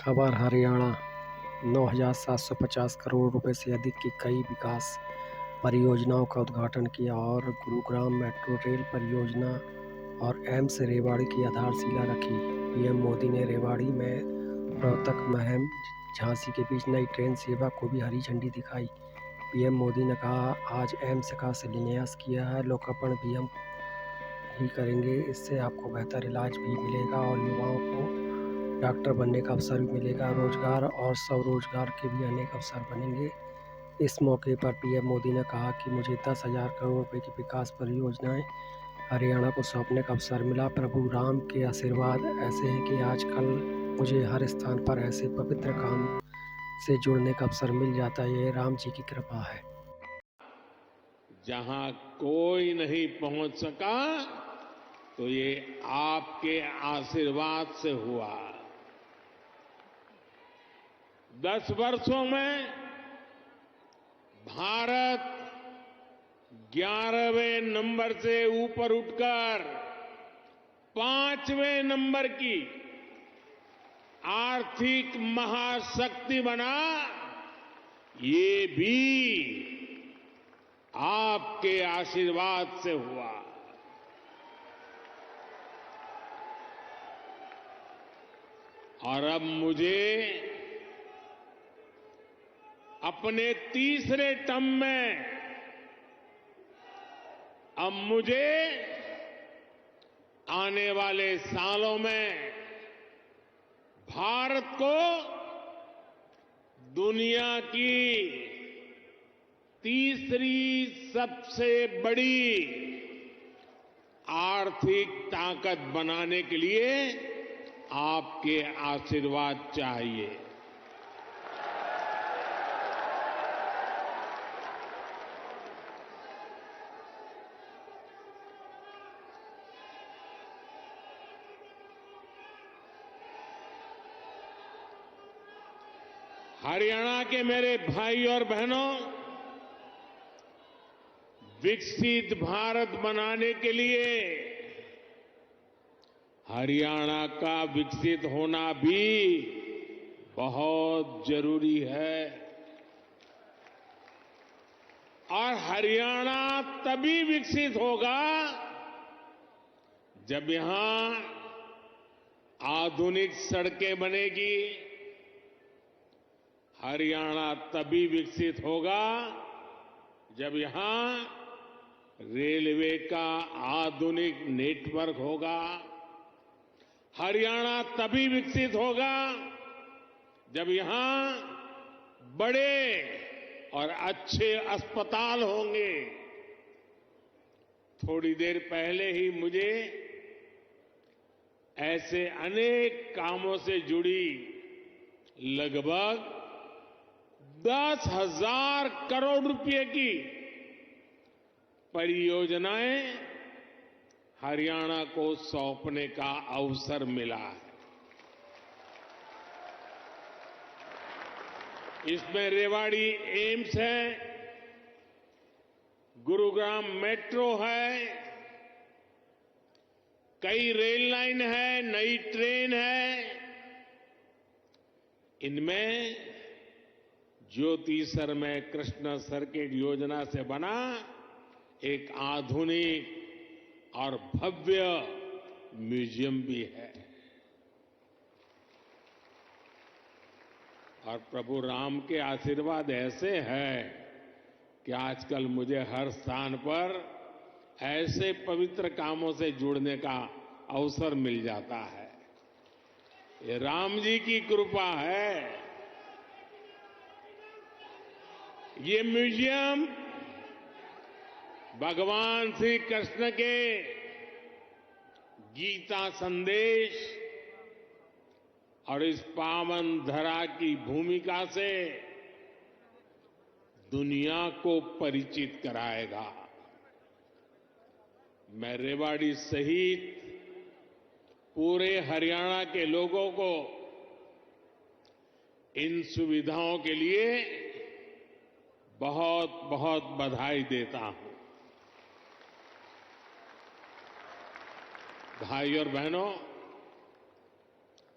खबर हरियाणा 9,750 करोड़ रुपए से अधिक की कई विकास परियोजनाओं का उद्घाटन किया और गुरुग्राम मेट्रो रेल परियोजना और एम्स रेवाड़ी की आधारशिला रखी। पीएम मोदी ने रेवाड़ी में रोहतक महम झांसी के बीच नई ट्रेन सेवा को भी हरी झंडी दिखाई। पीएम मोदी ने कहा, आज एम्स का शिलान्यास किया है, लोकार्पण भी हम ही करेंगे। इससे आपको बेहतर इलाज भी मिलेगा और युवाओं को डॉक्टर बनने का अवसर भी मिलेगा। रोजगार और स्वरोजगार के भी अनेक अवसर बनेंगे। इस मौके पर पीएम मोदी ने कहा कि मुझे 10,000 करोड़ रुपए की विकास परियोजनाएं हरियाणा को सौंपने का अवसर मिला। प्रभु राम के आशीर्वाद ऐसे हैं कि आजकल मुझे हर स्थान पर ऐसे पवित्र काम से जुड़ने का अवसर मिल जाता है। ये राम जी की कृपा है। जहां कोई नहीं पहुंच सका तो ये आपके आशीर्वाद से हुआ। 10 वर्षों में भारत 11वें नंबर से ऊपर उठकर 5वें नंबर की आर्थिक महाशक्ति बना। ये भी आपके आशीर्वाद से हुआ। और अब मुझे अपने तीसरे टर्म में आने वाले सालों में भारत को दुनिया की तीसरी सबसे बड़ी आर्थिक ताकत बनाने के लिए आपके आशीर्वाद चाहिए। हरियाणा के मेरे भाई और बहनों, विकसित भारत बनाने के लिए हरियाणा का विकसित होना भी बहुत जरूरी है। और हरियाणा तभी विकसित होगा जब यहां आधुनिक सड़कें बनेगी। हरियाणा तभी विकसित होगा जब यहां रेलवे का आधुनिक नेटवर्क होगा। हरियाणा तभी विकसित होगा जब यहां बड़े और अच्छे अस्पताल होंगे। थोड़ी देर पहले ही मुझे ऐसे अनेक कामों से जुड़ी लगभग 10,000 करोड़ रुपए की परियोजनाएं हरियाणा को सौंपने का अवसर मिला है। इसमें रेवाड़ी एम्स है, गुरुग्राम मेट्रो है, कई रेल लाइन है, नई ट्रेन है। इनमें ज्योति सरमय कृष्ण सर्किट योजना से बना एक आधुनिक और भव्य म्यूजियम भी है। और प्रभु राम के आशीर्वाद ऐसे हैं कि आजकल मुझे हर स्थान पर ऐसे पवित्र कामों से जुड़ने का अवसर मिल जाता है। ये राम जी की कृपा है। ये म्यूजियम भगवान श्री कृष्ण के गीता संदेश और इस पावन धरा की भूमिका से दुनिया को परिचित कराएगा। मैं रेवाड़ी सहित पूरे हरियाणा के लोगों को इन सुविधाओं के लिए बहुत बहुत बधाई देता हूं। भाई और बहनों,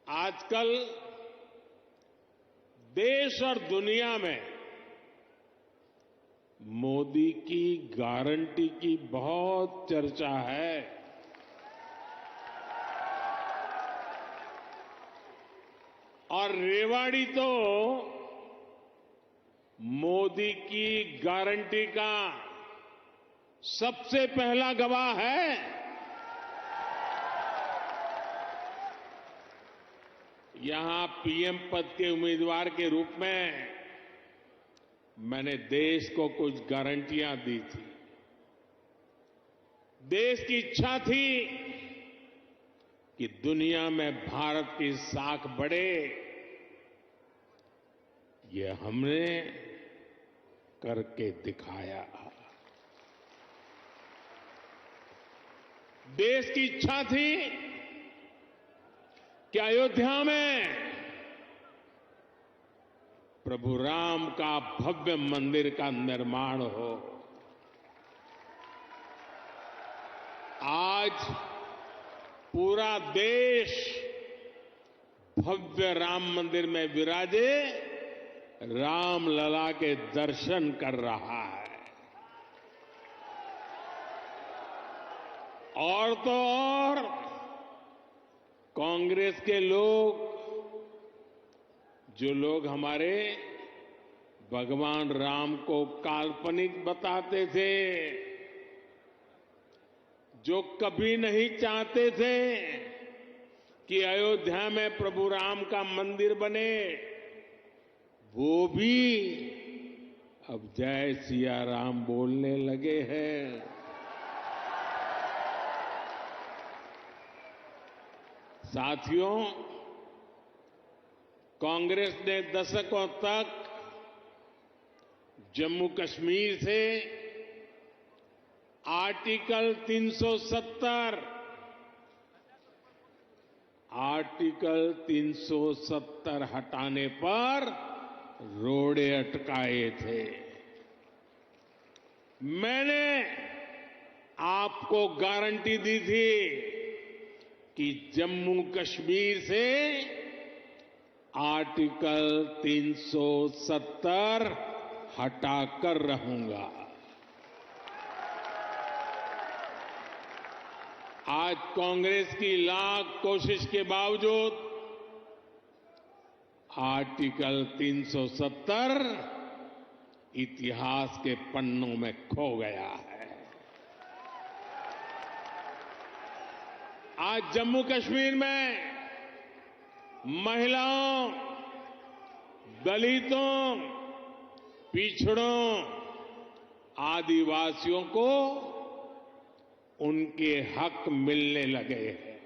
आजकल देश और दुनिया में मोदी की गारंटी की बहुत चर्चा है। और रेवाड़ी तो मोदी की गारंटी का सबसे पहला गवाह है। यहां पीएम पद के उम्मीदवार के रूप में मैंने देश को कुछ गारंटियां दी थी। देश की इच्छा थी कि दुनिया में भारत की साख बढ़े। ये हमने करके दिखाया। देश की इच्छा थी कि अयोध्या में प्रभु राम का भव्य मंदिर का निर्माण हो। आज पूरा देश भव्य राम मंदिर में विराजे राम लला के दर्शन कर रहा है। और तो और कांग्रेस के लोग, जो लोग हमारे भगवान राम को काल्पनिक बताते थे, जो कभी नहीं चाहते थे कि अयोध्या में प्रभु राम का मंदिर बने, वो भी अब जय सिया राम बोलने लगे हैं। साथियों, कांग्रेस ने दशकों तक जम्मू कश्मीर से आर्टिकल 370 हटाने पर रोड़े अटकाए थे। मैंने आपको गारंटी दी थी कि जम्मू कश्मीर से आर्टिकल 370 हटाकर रहूंगा। आज कांग्रेस की लाख कोशिश के बावजूद आर्टिकल 370 इतिहास के पन्नों में खो गया है। आज जम्मू कश्मीर में महिलाओं, दलितों, पिछड़ों, आदिवासियों को उनके हक मिलने लगे हैं।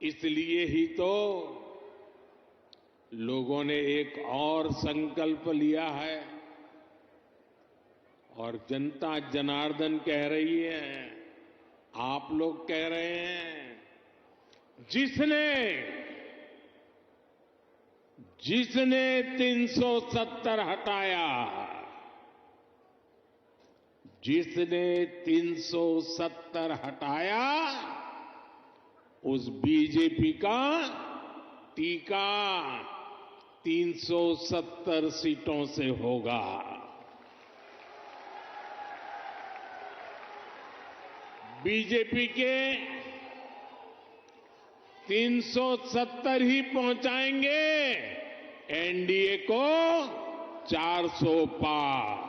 इसलिए ही तो लोगों ने एक और संकल्प लिया है और जनता जनार्दन कह रही है, आप लोग कह रहे हैं, जिसने 370 हटाया, जिसने 370 हटाया, उस बीजेपी का टीका 370 सीटों से होगा। बीजेपी के 370 ही पहुंचाएंगे एनडीए को 400 पार।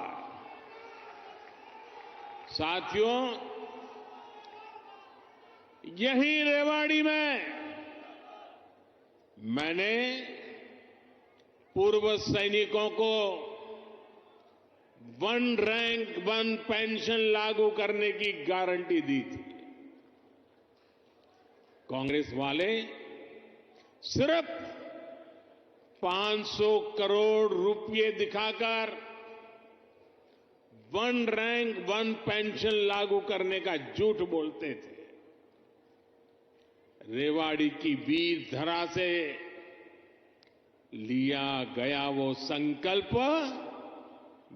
साथियों, यही रेवाड़ी में मैंने पूर्व सैनिकों को वन रैंक वन पेंशन लागू करने की गारंटी दी थी। कांग्रेस वाले सिर्फ 500 करोड़ रुपए दिखाकर वन रैंक वन पेंशन लागू करने का झूठ बोलते थे। रेवाड़ी की वीर धरा से लिया गया वो संकल्प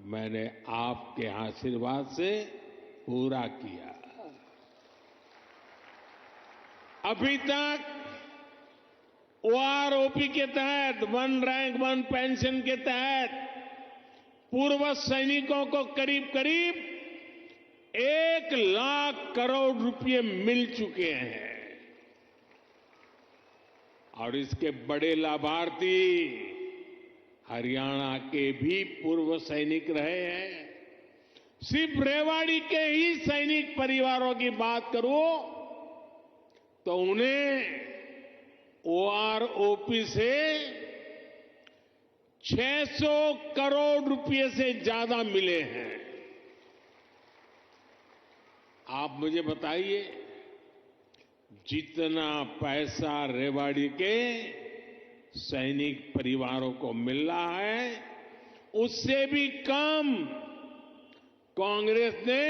मैंने आपके आशीर्वाद से पूरा किया। अभी तक ओआरओपी के तहत वन रैंक वन पेंशन के तहत पूर्व सैनिकों को करीब करीब 1 लाख करोड़ रुपए मिल चुके हैं और इसके बड़े लाभार्थी हरियाणा के भी पूर्व सैनिक रहे हैं। सिर्फ रेवाड़ी के ही सैनिक परिवारों की बात करूं तो उन्हें ओआरओपी से 600 करोड़ रुपए से ज्यादा मिले हैं। आप मुझे बताइए, जितना पैसा रेवाड़ी के सैनिक परिवारों को मिल रहा है उससे भी कम कांग्रेस ने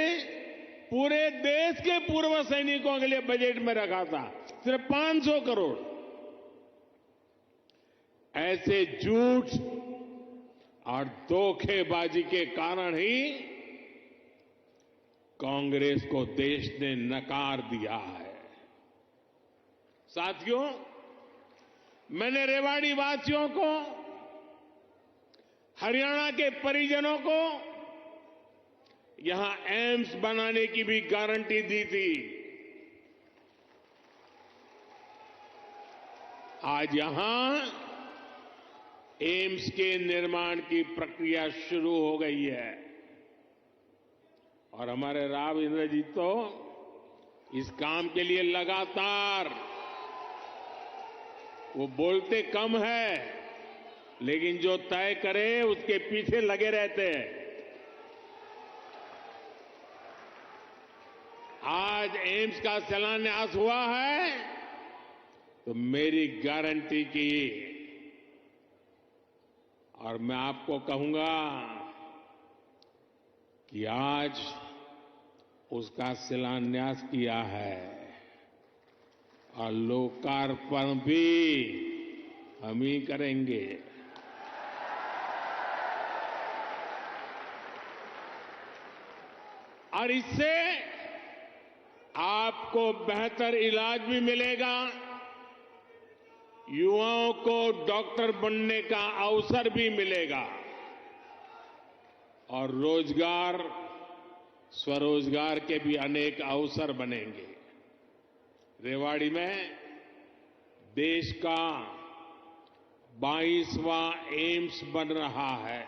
पूरे देश के पूर्व सैनिकों के लिए बजट में रखा था, सिर्फ 500 करोड़। ऐसे झूठ और धोखेबाजी के कारण ही कांग्रेस को देश ने नकार दिया है। साथियों, मैंने रेवाड़ी वासियों को, हरियाणा के परिजनों को यहां एम्स बनाने की भी गारंटी दी थी। आज यहां एम्स के निर्माण की प्रक्रिया शुरू हो गई है और हमारे राव इंद्रजीत तो इस काम के लिए लगातार, वो बोलते कम है लेकिन जो तय करे उसके पीछे लगे रहते हैं। आज एम्स का शिलान्यास हुआ है तो मेरी गारंटी की, और मैं आपको कहूंगा कि आज उसका शिलान्यास किया है और लोकार्पण भी हम ही करेंगे। और इससे आपको बेहतर इलाज भी मिलेगा, युवाओं को डॉक्टर बनने का अवसर भी मिलेगा और रोजगार, स्वरोजगार के भी अनेक अवसर बनेंगे। रेवाड़ी में देश का 22वां एम्स बन रहा है।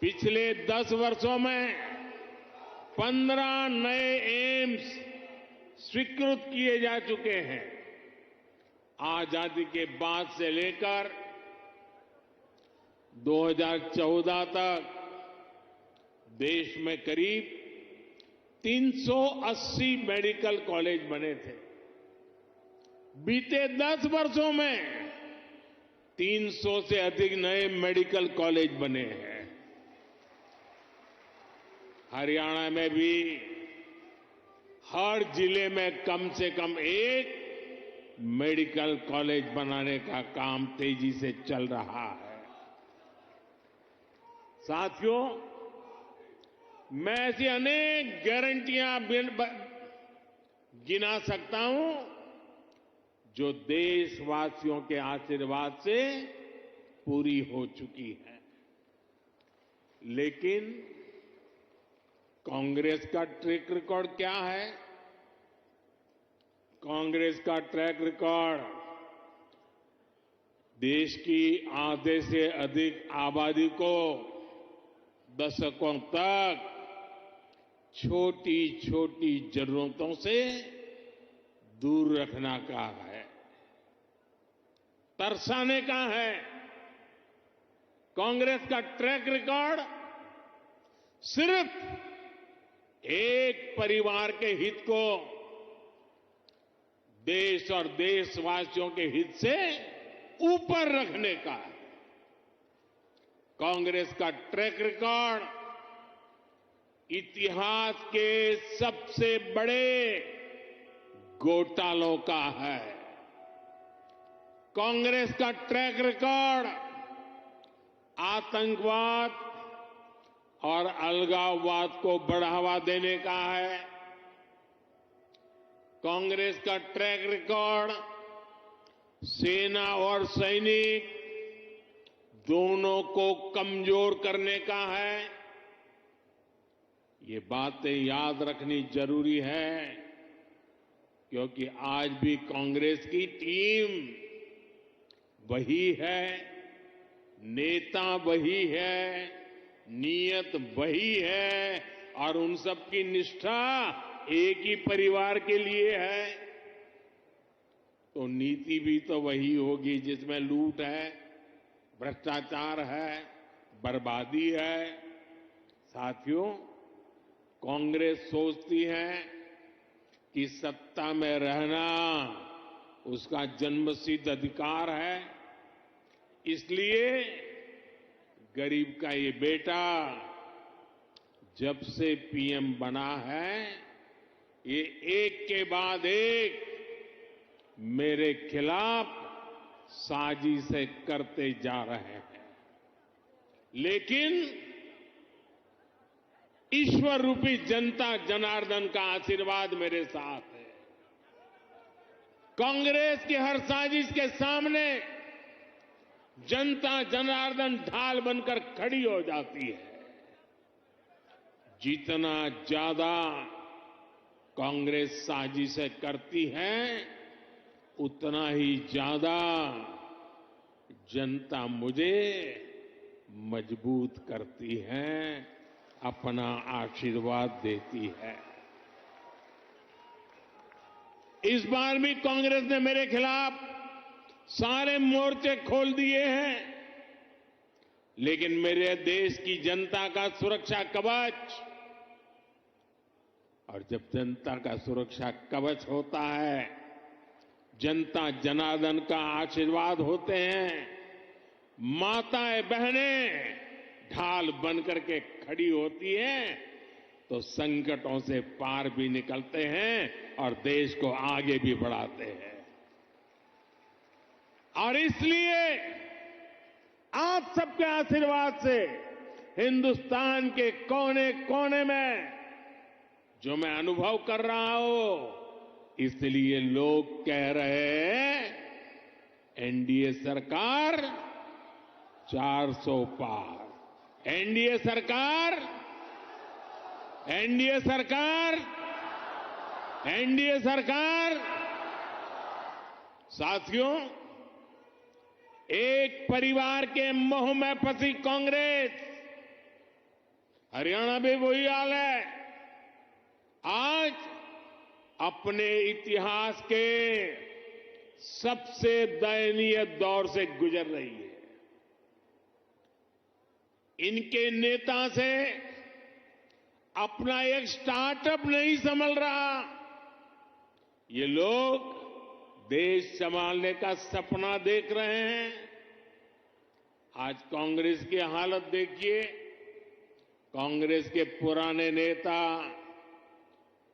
पिछले 10 वर्षों में 15 नए एम्स स्वीकृत किए जा चुके हैं। आजादी के बाद से लेकर 2014 तक देश में करीब 380 मेडिकल कॉलेज बने थे। बीते 10 वर्षों में 300 से अधिक नए मेडिकल कॉलेज बने हैं। हरियाणा में भी हर जिले में कम से कम एक मेडिकल कॉलेज बनाने का काम तेजी से चल रहा है। साथियों, मैं ऐसी अनेक गारंटियां गिना सकता हूं जो देशवासियों के आशीर्वाद से पूरी हो चुकी है। लेकिन कांग्रेस का ट्रैक रिकॉर्ड क्या है? कांग्रेस का ट्रैक रिकॉर्ड देश की आधे से अधिक आबादी को दशकों तक छोटी छोटी जरूरतों से दूर रखना का है, तरसाने का है। कांग्रेस का ट्रैक रिकॉर्ड सिर्फ एक परिवार के हित को देश और देशवासियों के हित से ऊपर रखने का है। कांग्रेस का ट्रैक रिकॉर्ड इतिहास के सबसे बड़े घोटालों का है। कांग्रेस का ट्रैक रिकॉर्ड आतंकवाद और अलगाववाद को बढ़ावा देने का है। कांग्रेस का ट्रैक रिकॉर्ड सेना और सैनिक दोनों को कमजोर करने का है। ये बातें याद रखनी जरूरी है, क्योंकि आज भी कांग्रेस की टीम वही है, नेता वही है, नीयत वही है और उन सब की निष्ठा एक ही परिवार के लिए है। तो नीति भी तो वही होगी जिसमें लूट है, भ्रष्टाचार है, बर्बादी है। साथियों, कांग्रेस सोचती है कि सत्ता में रहना उसका जन्मसिद्ध अधिकार है, इसलिए गरीब का ये बेटा जब से पीएम बना है, ये एक के बाद एक मेरे खिलाफ साजिशें करते जा रहे हैं। लेकिन ईश्वर रूपी जनता जनार्दन का आशीर्वाद मेरे साथ है। कांग्रेस की हर साजिश के सामने जनता जनार्दन ढाल बनकर खड़ी हो जाती है। जितना ज्यादा कांग्रेस साजिशें करती है, उतना ही ज्यादा जनता मुझे मजबूत करती है, अपना आशीर्वाद देती है। इस बार भी कांग्रेस ने मेरे खिलाफ सारे मोर्चे खोल दिए हैं, लेकिन मेरे देश की जनता का सुरक्षा कवच, और जब जनता का सुरक्षा कवच होता है, जनता जनार्दन का आशीर्वाद होते हैं, माताएं बहनें ढाल बनकर के खड़ी होती हैं, तो संकटों से पार भी निकलते हैं और देश को आगे भी बढ़ाते हैं। और इसलिए आप सबके आशीर्वाद से हिंदुस्तान के कोने कोने में जो मैं अनुभव कर रहा हूं, इसलिए लोग कह रहे हैं एनडीए सरकार 400 पार, एनडीए सरकार, एनडीए सरकार, एनडीए सरकार। साथियों, एक परिवार के मोह में फंसी कांग्रेस, हरियाणा में वही हाल है, आज अपने इतिहास के सबसे दयनीय दौर से गुजर रही है। इनके नेता से अपना एक स्टार्टअप नहीं संभल रहा। ये लोग देश संभालने का सपना देख रहे हैं। आज कांग्रेस की हालत देखिए, कांग्रेस के पुराने नेता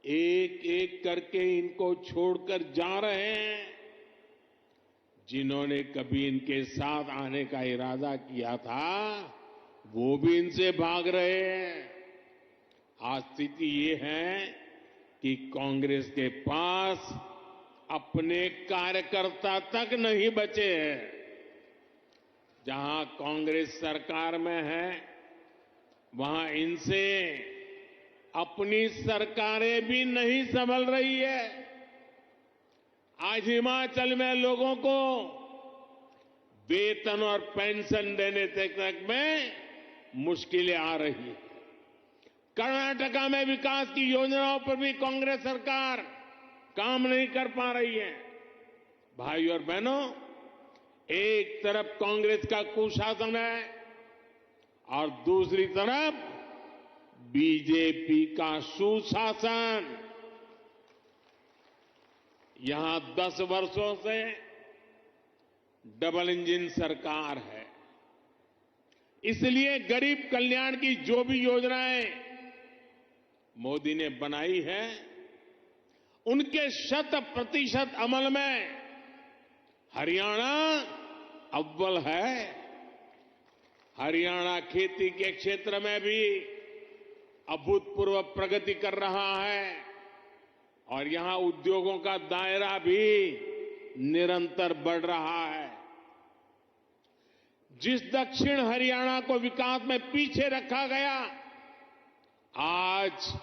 एक एक करके इनको छोड़कर जा रहे हैं। जिन्होंने कभी इनके साथ आने का इरादा किया था, वो भी इनसे भाग रहे हैं। आज स्थिति ये है कि कांग्रेस के पास अपने कार्यकर्ता तक नहीं बचे हैं। जहां कांग्रेस सरकार में है, वहां इनसे अपनी सरकारें भी नहीं संभल रही है। आज हिमाचल में लोगों को वेतन और पेंशन देने तक में मुश्किलें आ रही है। कर्नाटका में विकास की योजनाओं पर भी कांग्रेस सरकार काम नहीं कर पा रही है। भाई और बहनों, एक तरफ कांग्रेस का कुशासन है और दूसरी तरफ बीजेपी का सुशासन। यहां 10 वर्षों से डबल इंजन सरकार है, इसलिए गरीब कल्याण की जो भी योजनाएं मोदी ने बनाई है, उनके 100% अमल में हरियाणा अव्वल है। हरियाणा खेती के क्षेत्र में भी अभूतपूर्व प्रगति कर रहा है और यहां उद्योगों का दायरा भी निरंतर बढ़ रहा है। जिस दक्षिण हरियाणा को विकास में पीछे रखा गया, आज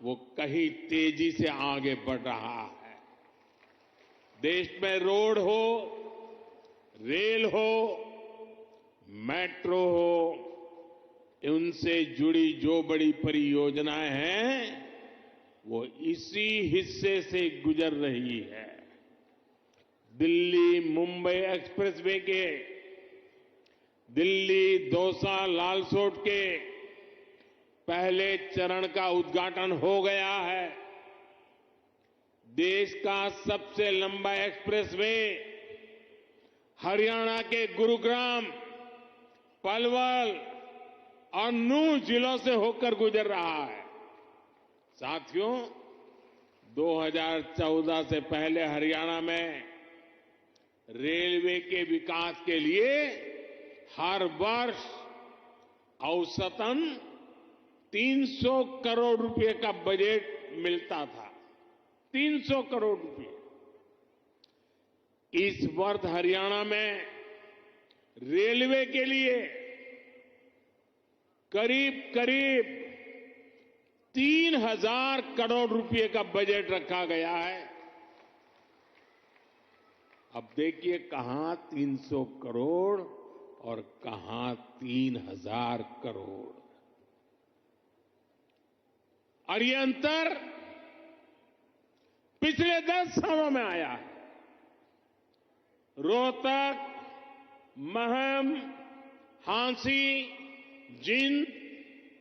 वो कहीं तेजी से आगे बढ़ रहा है। देश में रोड हो, रेल हो, मेट्रो हो, उनसे जुड़ी जो बड़ी परियोजनाएं हैं, वो इसी हिस्से से गुजर रही है। दिल्ली मुंबई एक्सप्रेसवे के, दिल्ली दौसा लालसोट के पहले चरण का उद्घाटन हो गया है। देश का सबसे लंबा एक्सप्रेसवे हरियाणा के गुरुग्राम, पलवल और नूंह जिलों से होकर गुजर रहा है। साथियों, 2014 से पहले हरियाणा में रेलवे के विकास के लिए हर वर्ष औसतन 300 करोड़ रुपए का बजट मिलता था। 300 करोड़ रुपए। इस वर्ष हरियाणा में रेलवे के लिए करीब करीब 3000 करोड़ रुपए का बजट रखा गया है। अब देखिए, कहां 300 करोड़ और कहां 3000 करोड़, और ये अंतर पिछले 10 सालों में आया है। रोहतक, महम, हांसी, जिंद,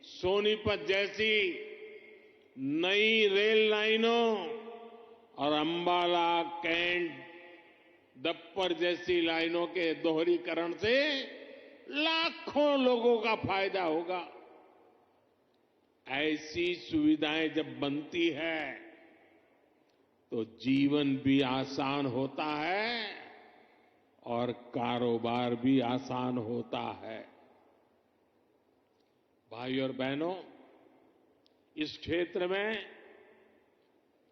सोनीपत जैसी नई रेल लाइनों और अंबाला, कैंट, दप्पर जैसी लाइनों के दोहरीकरण से लाखों लोगों का फायदा होगा। ऐसी सुविधाएं जब बनती है तो जीवन भी आसान होता है और कारोबार भी आसान होता है। भाइयों और बहनों, इस क्षेत्र में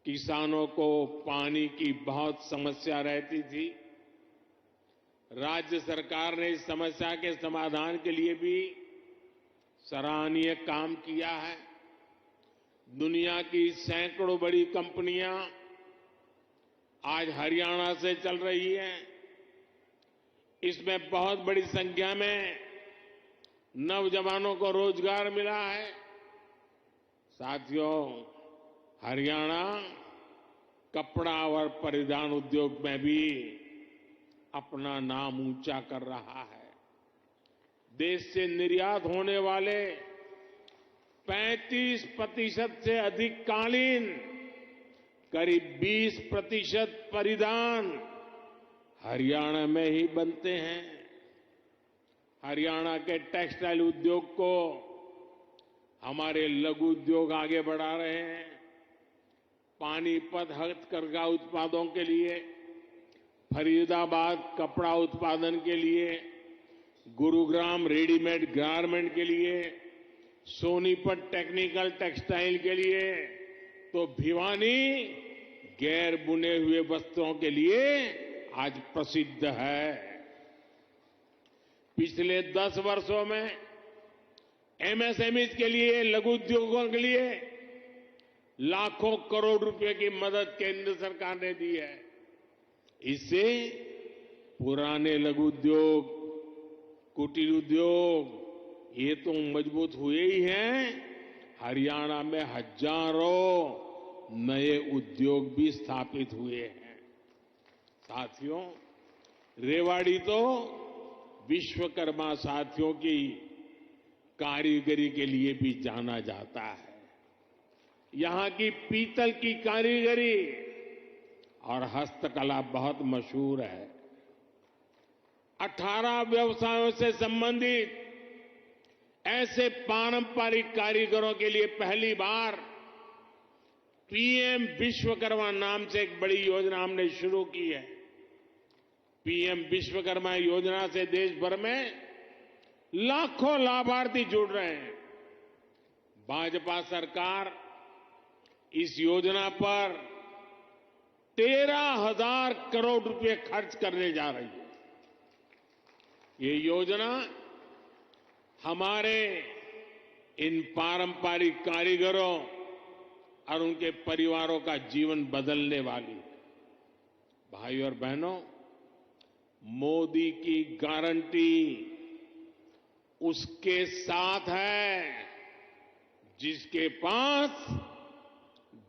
किसानों को पानी की बहुत समस्या रहती थी। राज्य सरकार ने इस समस्या के समाधान के लिए भी सराहनीय काम किया है। दुनिया की सैकड़ों बड़ी कंपनियां आज हरियाणा से चल रही हैं। इसमें बहुत बड़ी संख्या में नौजवानों को रोजगार मिला है। साथियों, हरियाणा कपड़ा और परिधान उद्योग में भी अपना नाम ऊंचा कर रहा है। देश से निर्यात होने वाले 35% से अधिक कालीन, करीब 20% परिधान हरियाणा में ही बनते हैं। हरियाणा के टेक्सटाइल उद्योग को हमारे लघु उद्योग आगे बढ़ा रहे हैं। पानीपत हथकरघा उत्पादों के लिए, फरीदाबाद कपड़ा उत्पादन के लिए, गुरुग्राम रेडीमेड गारमेंट के लिए, सोनीपत टेक्निकल टेक्सटाइल के लिए, तो भिवानी गैर बुने हुए वस्त्रों के लिए आज प्रसिद्ध है। पिछले 10 वर्षों में एमएसएमई के लिए, लघु उद्योगों के लिए लाखों करोड़ रुपए की मदद केंद्र सरकार ने दी है। इससे पुराने लघु उद्योग, कुटीर उद्योग ये तो मजबूत हुए ही हैं, हरियाणा में हजारों नए उद्योग भी स्थापित हुए हैं। साथियों, रेवाड़ी तो विश्वकर्मा साथियों की कारीगरी के लिए भी जाना जाता है। यहां की पीतल की कारीगरी और हस्तकला बहुत मशहूर है। 18 व्यवसायों से संबंधित ऐसे पारंपरिक कारीगरों के लिए पहली बार पीएम विश्वकर्मा नाम से एक बड़ी योजना हमने शुरू की है। पीएम विश्वकर्मा योजना से देश भर में लाखों लाभार्थी जुड़ रहे हैं। भाजपा सरकार इस योजना पर 13,000 करोड़ रुपए खर्च करने जा रही है। ये योजना हमारे इन पारंपरिक कारीगरों और उनके परिवारों का जीवन बदलने वाली है। भाई और बहनों, मोदी की गारंटी उसके साथ है जिसके पास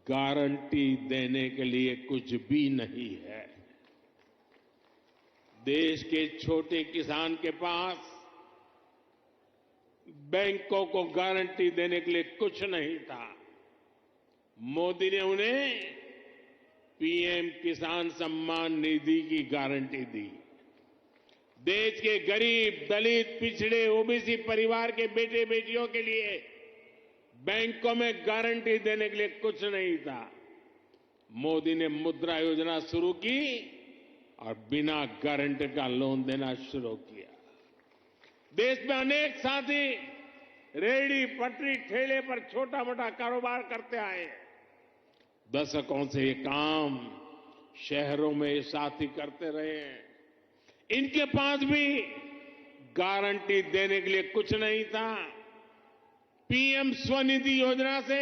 गारंटी देने के लिए कुछ भी नहीं है। देश के छोटे किसान के पास बैंकों को गारंटी देने के लिए कुछ नहीं था। मोदी ने उन्हें पीएम किसान सम्मान निधि की गारंटी दी। देश के गरीब, दलित, पिछड़े, ओबीसी परिवार के बेटे बेटियों के लिए बैंकों में गारंटी देने के लिए कुछ नहीं था। मोदी ने मुद्रा योजना शुरू की और बिना गारंटी का लोन देना शुरू किया। देश में अनेक साथी रेहड़ी, पटरी, ठेले पर छोटा मोटा कारोबार करते आए। दशकों से ये काम शहरों में ये साथी करते रहे हैं। इनके पास भी गारंटी देने के लिए कुछ नहीं था। पीएम स्वनिधि योजना से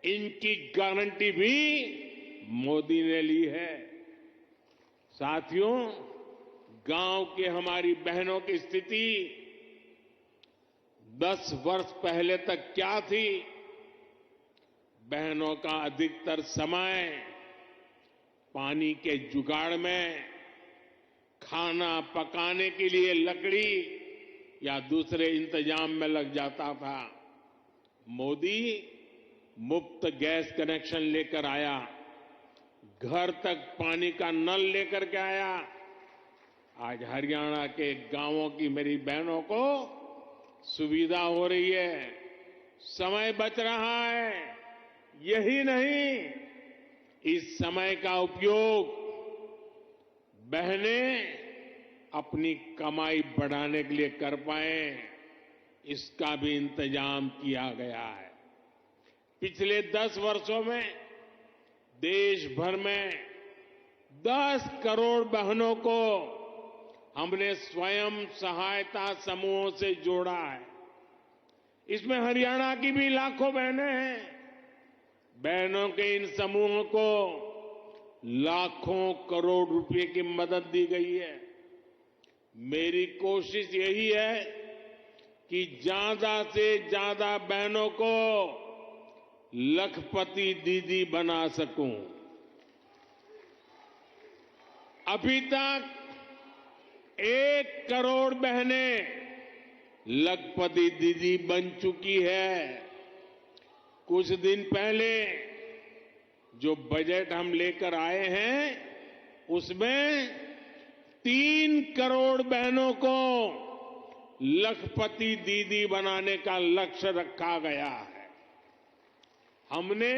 इनकी गारंटी भी मोदी ने ली है। साथियों, गांव के हमारी बहनों की स्थिति 10 वर्ष पहले तक क्या थी? बहनों का अधिकतर समय पानी के जुगाड़ में, खाना पकाने के लिए लकड़ी या दूसरे इंतजाम में लग जाता था। मोदी मुफ्त गैस कनेक्शन लेकर आया, घर तक पानी का नल लेकर के आया। आज हरियाणा के गांवों की मेरी बहनों को सुविधा हो रही है, समय बच रहा है। यही नहीं, इस समय का उपयोग बहनें अपनी कमाई बढ़ाने के लिए कर पाए, इसका भी इंतजाम किया गया है। पिछले 10 वर्षों में देश भर में 10 करोड़ बहनों को हमने स्वयं सहायता समूहों से जोड़ा है। इसमें हरियाणा की भी लाखों बहनें हैं। बहनों के इन समूहों को लाखों करोड़ रुपए की मदद दी गई है। मेरी कोशिश यही है कि ज्यादा से ज्यादा बहनों को लखपति दीदी बना सकूं। अभी तक 1 करोड़ बहनें लखपति दीदी बन चुकी है। कुछ दिन पहले जो बजट हम लेकर आए हैं, उसमें 3 करोड़ बहनों को लखपति दीदी बनाने का लक्ष्य रखा गया है। हमने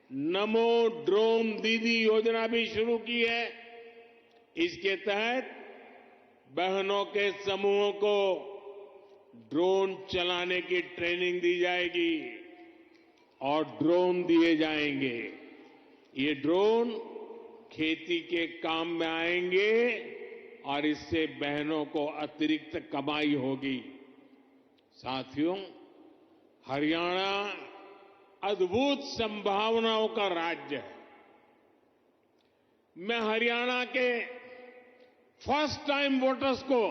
नमो ड्रोन दीदी योजना भी शुरू की है। इसके तहत बहनों के समूहों को ड्रोन चलाने की ट्रेनिंग दी जाएगी और ड्रोन दिए जाएंगे। ये ड्रोन खेती के काम में आएंगे और इससे बहनों को अतिरिक्त कमाई होगी। साथियों, हरियाणा अद्भुत संभावनाओं का राज्य है। मैं हरियाणा के फर्स्ट टाइम वोटर्स को,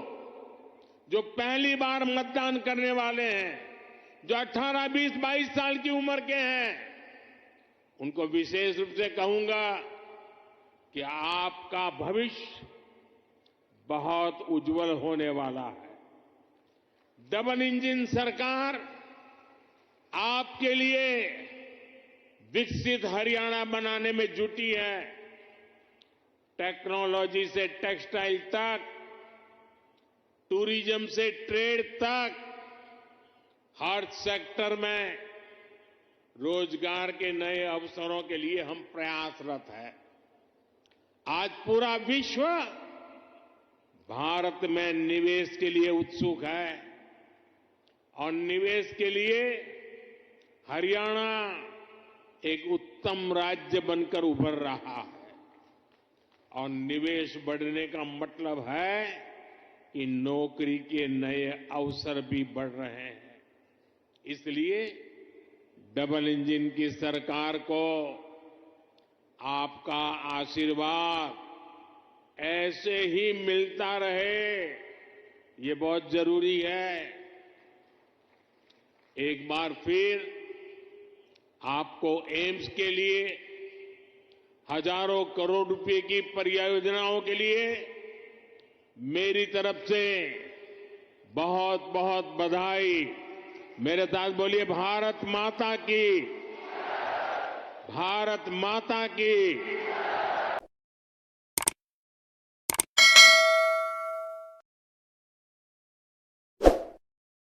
जो पहली बार मतदान करने वाले हैं, जो 18, 20, 22 साल की उम्र के हैं, उनको विशेष रूप से कहूंगा कि आपका भविष्य बहुत उज्जवल होने वाला है। डबल इंजन सरकार आपके लिए विकसित हरियाणा बनाने में जुटी है। टेक्नोलॉजी से टेक्सटाइल तक, टूरिज्म से ट्रेड तक, हर सेक्टर में रोजगार के नए अवसरों के लिए हम प्रयासरत हैं। आज पूरा विश्व भारत में निवेश के लिए उत्सुक है और निवेश के लिए हरियाणा एक उत्तम उत्तम राज्य बनकर उभर रहा है और निवेश बढ़ने का मतलब है कि नौकरी के नए अवसर भी बढ़ रहे हैं। इसलिए डबल इंजन की सरकार को आपका आशीर्वाद ऐसे ही मिलता रहे, ये बहुत जरूरी है। एक बार फिर आपको एम्स के लिए हजारों करोड़ रुपए की परियोजनाओं के लिए मेरी तरफ से बहुत बहुत बधाई। मेरे साथ बोलिए, भारत माता की, भारत माता की।